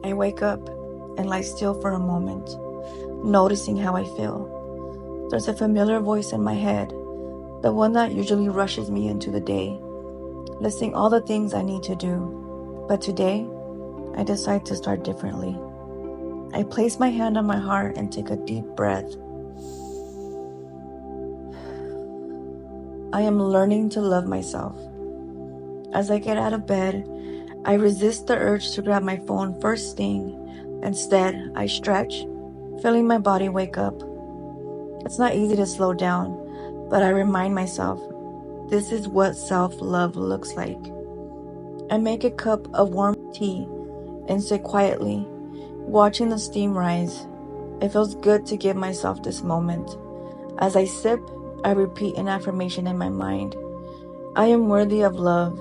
I wake up and lie still for a moment, noticing how I feel. There's a familiar voice in my head, the one that usually rushes me into the day, listing all the things I need to do. But today, I decide to start differently. I place my hand on my heart and take a deep breath. I am learning to love myself. As I get out of bed, I resist the urge to grab my phone first thing. Instead, I stretch, feeling my body wake up. It's not easy to slow down, but I remind myself, this is what self-love looks like. I make a cup of warm tea and sit quietly, watching the steam rise. It feels good to give myself this moment. As I sip, I repeat an affirmation in my mind. I am worthy of love,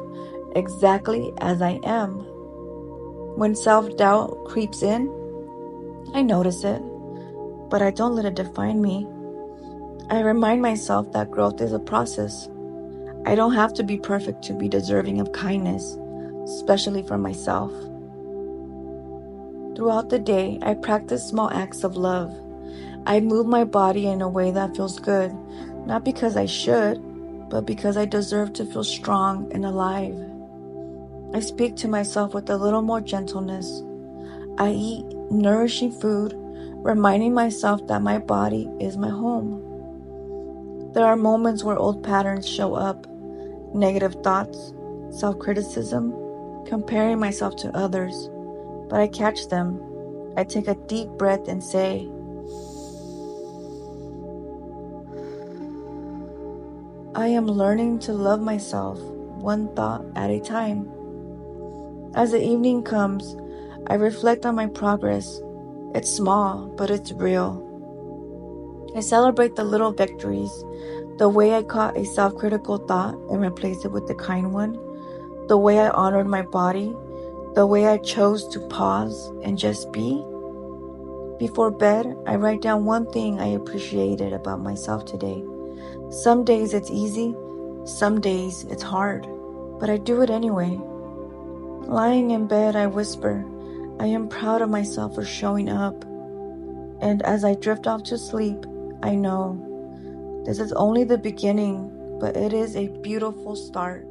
exactly as I am. When self-doubt creeps in, I notice it, but I don't let it define me. I remind myself that growth is a process. I don't have to be perfect to be deserving of kindness, especially from myself. Throughout the day, I practice small acts of love. I move my body in a way that feels good, not because I should, but because I deserve to feel strong and alive. I speak to myself with a little more gentleness. I eat nourishing food, reminding myself that my body is my home. There are moments where old patterns show up, negative thoughts, self-criticism, comparing myself to others, but I catch them. I take a deep breath and say, I am learning to love myself, one thought at a time. As the evening comes, I reflect on my progress. It's small, but it's real. I celebrate the little victories, the way I caught a self-critical thought and replaced it with a kind one, the way I honored my body, the way I chose to pause and just be. Before bed, I write down one thing I appreciated about myself today. Some days it's easy, some days it's hard, but I do it anyway. Lying in bed, I whisper, I am proud of myself for showing up. And as I drift off to sleep, I know this is only the beginning, but it is a beautiful start.